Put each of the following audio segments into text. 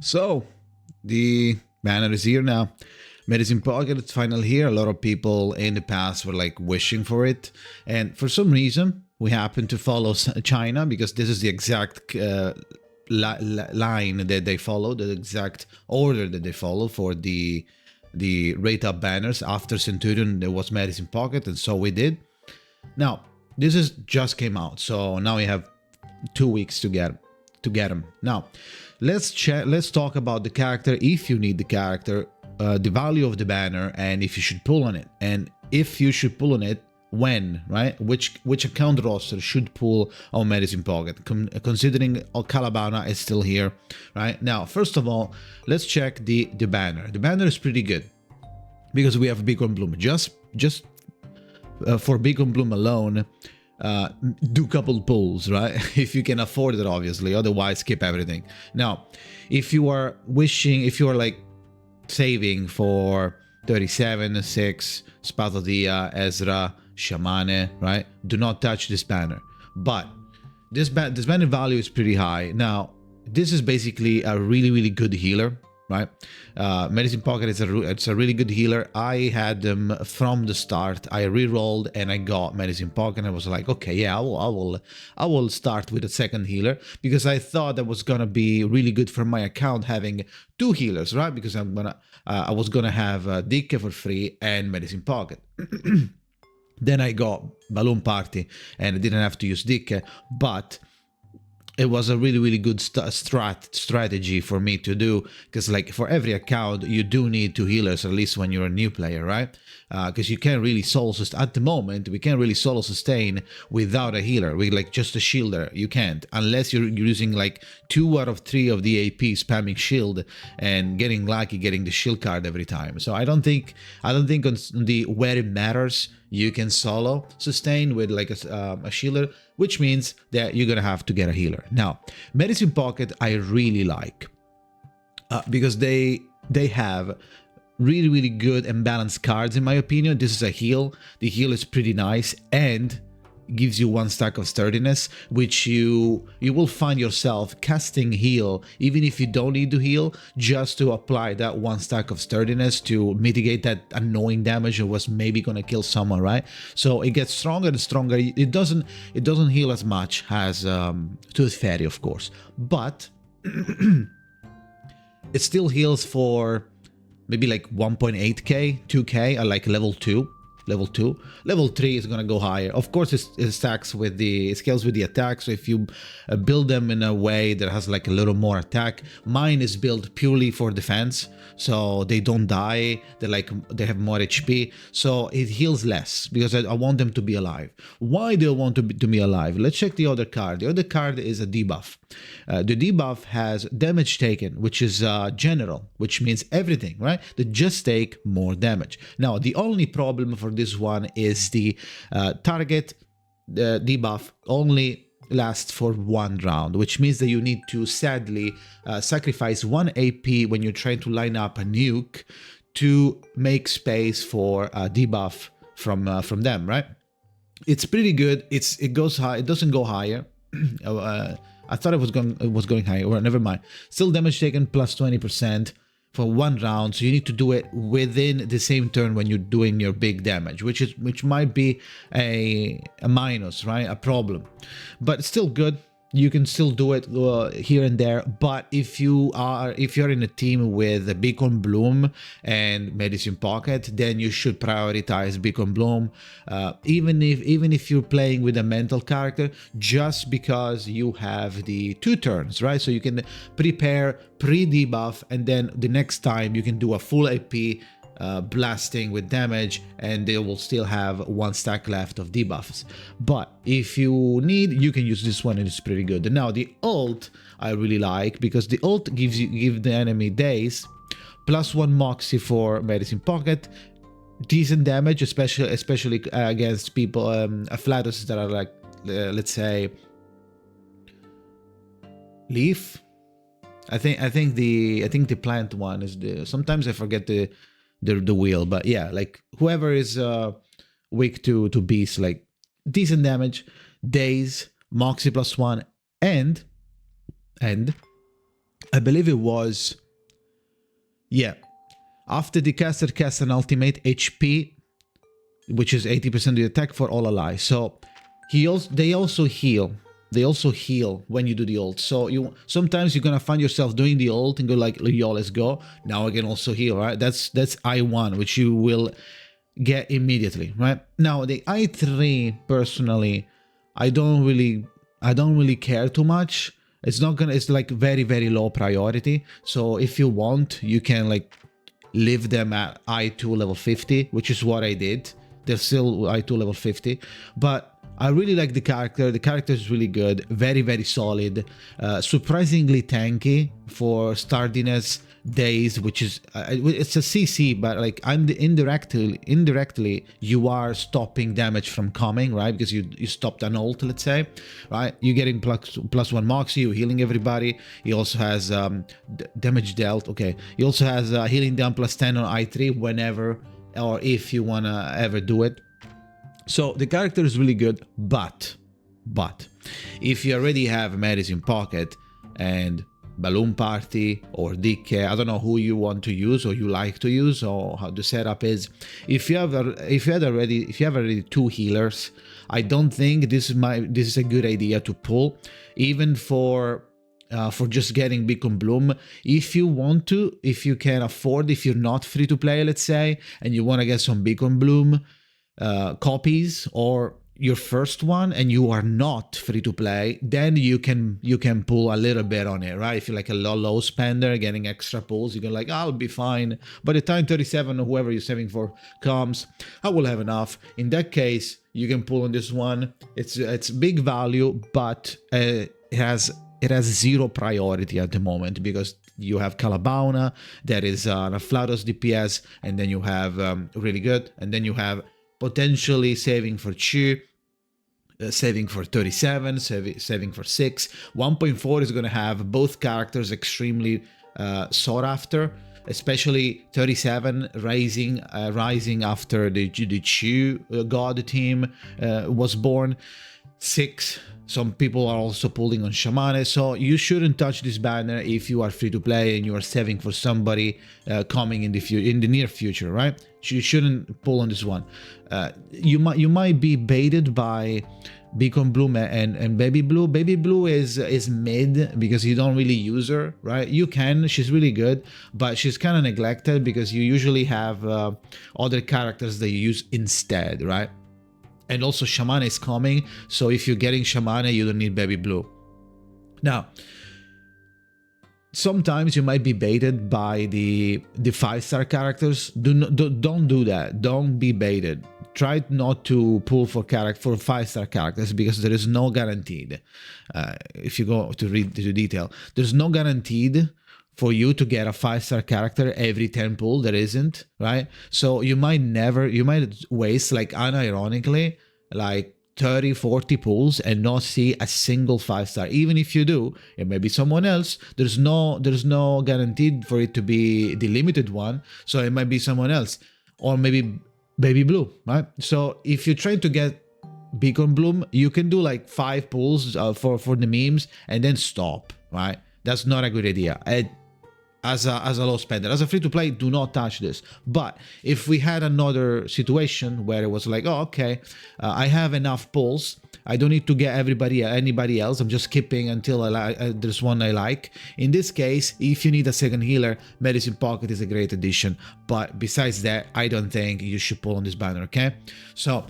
So, the banner is here now. Medicine Pocket is finally here. A lot of people in the past were like wishing for it. And for some reason, we happen to follow China because this is the exact line that they follow, the exact order that they follow for the rate up banners. After Centurion, there was Medicine Pocket, and so we did. Now, this is just came out, so now we have 2 weeks to get them. Now, let's talk about the character, if you need the character, the value of the banner, and if you should pull on it, and if you should pull on it, when, right? Which account roster should pull on Medicine Pocket, considering Calabana is still here, right? Now, first of all, let's check the banner. The banner is pretty good because we have Beacon Bloom. Just for Beacon Bloom alone, do couple pulls, right? If you can afford it, obviously. Otherwise, skip everything. Now, if you are like saving for 37, 6, Spathadia, Ezra, Shamane, right? Do not touch this banner. But this banner value is pretty high. Now, this is basically a really good healer, right? Medicine Pocket is a really good healer. I had them from the start. I re-rolled and I got Medicine Pocket. I was like, okay, yeah, I will start with a second healer because I thought that was gonna be really good for my account having two healers, right? Because I was gonna have Dicke for free and Medicine Pocket. Then I got Balloon Party and I didn't have to use Dicke, but it was a really good strategy for me to do, because like for every account you do need two healers, at least when you're a new player, right? Because you can't really solo sustain at the moment. We can't really solo sustain without a healer. We like just a shielder. You can't, unless you're using like 2 out of 3 of the AP spamming shield and getting lucky getting the shield card every time. So I don't think on the where it matters you can solo sustain with like a shielder, which means that you're gonna have to get a healer. Now, Medicine Pocket I really like because they have really good and balanced cards in my opinion. This is a heal. The heal is pretty nice and gives you 1 stack of sturdiness, which you will find yourself casting heal even if you don't need to heal, just to apply that 1 stack of sturdiness to mitigate that annoying damage that was maybe gonna kill someone, right? So it gets stronger and stronger. It doesn't heal as much as Tooth Fairy, of course, but it still heals for maybe like 1.8k, 2k at like level 2. Level 2. Level 3 is gonna go higher. Of course, it scales with the attack. So if you build them in a way that has like a little more attack, mine is built purely for defense, so they don't die. They have more HP, so it heals less because I want them to be alive. Why do I want to be alive? Let's check the other card. The other card is a debuff. The debuff has damage taken, which is general, which means everything, right? They just take more damage. Now, the only problem for this one is the target debuff only lasts for 1 round, which means that you need to sadly sacrifice 1 AP when you're trying to line up a nuke to make space for a debuff from them, right? It's pretty good. It goes high. It doesn't go higher. I thought it was going higher. Well, never mind. Still damage taken plus 20% for 1 round, so you need to do it within the same turn when you're doing your big damage, which might be a minus, right? A problem, but still good. You can still do it here and there, but if you're in a team with Beacon Bloom and Medicine Pocket, then you should prioritize Beacon Bloom, even if you're playing with a mental character, just because you have the 2 turns, right? So you can prepare pre-debuff, and then the next time you can do a full AP blasting with damage, and they will still have 1 stack left of debuffs. But if you need, you can use this one and it's pretty good. And now the ult I really like, because the ult gives the enemy daze, plus 1 moxie for Medicine Pocket, decent damage, especially against people, Afflatus that are like, let's say, Leaf. I think the plant one is the. Sometimes I forget the wheel, but yeah, like whoever is weak to beast, like decent damage, daze, moxie plus 1, and I believe it was, yeah, after the caster casts an ultimate, HP, which is 80% of the attack for all allies. So they also heal. They also heal when you do the ult. So sometimes you're gonna find yourself doing the ult and go like, yo, let's go. Now I can also heal, right? That's I1, which you will get immediately, right? Now the I3, personally, I don't really care too much. It's like very, very low priority. So if you want, you can like leave them at I2 level 50, which is what I did. They're still I2 level 50, but I really like the character. The character is really good, very, very solid, surprisingly tanky for stardiness days, which is it's a CC, but like indirectly you are stopping damage from coming, right? Because you stopped an ult, let's say, right? You're getting +1 moxie, you're healing everybody. He also has damage dealt. Okay, he also has healing down +10 on I3 whenever or if you wanna ever do it. So the character is really good, but if you already have Medicine Pocket and Balloon Party or DK, I don't know who you want to use or you like to use or how the setup is. If you have already 2 healers, I don't think this is a good idea to pull, even for just getting Beacon Bloom. If you want to, if you can afford, if you're not free to play, let's say, and you want to get some Beacon Bloom copies or your first one and you are not free to play, then you can pull a little bit on it, right? If you're like a low spender getting extra pulls, you can like, I'll be fine. By the time 37 or whoever you're saving for comes, I will have enough. In that case, you can pull on this one. It's big value, but it has 0 priority at the moment because you have Calabauna, there is a Flados DPS, and then you have really good, and then you have potentially saving for 2, saving for 37, saving for 6. 1.4 is going to have both characters extremely sought after, especially 37 rising after the Chu god team was born. 6, some people are also pulling on Shamane, so you shouldn't touch this banner if you are free to play and you are saving for somebody coming in the near future, right? You shouldn't pull on this one. You might be baited by Beacon Bloom and Baby Blue. Baby Blue is mid because you don't really use her, right? You can, she's really good, but she's kind of neglected because you usually have other characters that you use instead, right? And also Shamane is coming, so if you're getting Shamane, you don't need Baby Blue. Now, sometimes you might be baited by the 5-star characters. Don't do that. Don't be baited. Try not to pull for 5-star characters because there is no guaranteed. If you go to read the detail, there's no guaranteed for you to get a 5-star character every 10 pull. There isn't, right? So you might waste, like, unironically, like 30, 40 pulls and not see a single 5-star. Even if you do, it may be someone else. There's no guaranteed for it to be the limited one, so it might be someone else, or maybe Baby Blue, right? So if you try to get Beacon Bloom, you can do like 5 pulls for the memes and then stop, right? That's not a good idea. As a low spender, as a free to play, do not touch this. But if we had another situation where it was like, oh, okay, I have enough pulls, I don't need to get anybody else, I'm just skipping until there's one I like. In this case, if you need a second healer, Medicine Pocket is a great addition. But besides that, I don't think you should pull on this banner, okay? So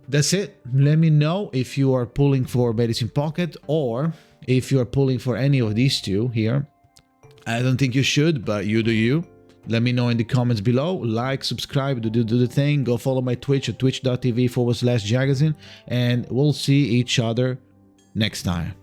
that's it. Let me know if you are pulling for Medicine Pocket or if you are pulling for any of these two here. I don't think you should, but you do you. Let me know in the comments below. Like, subscribe, do the thing. Go follow my Twitch at twitch.tv/Jakazin. And we'll see each other next time.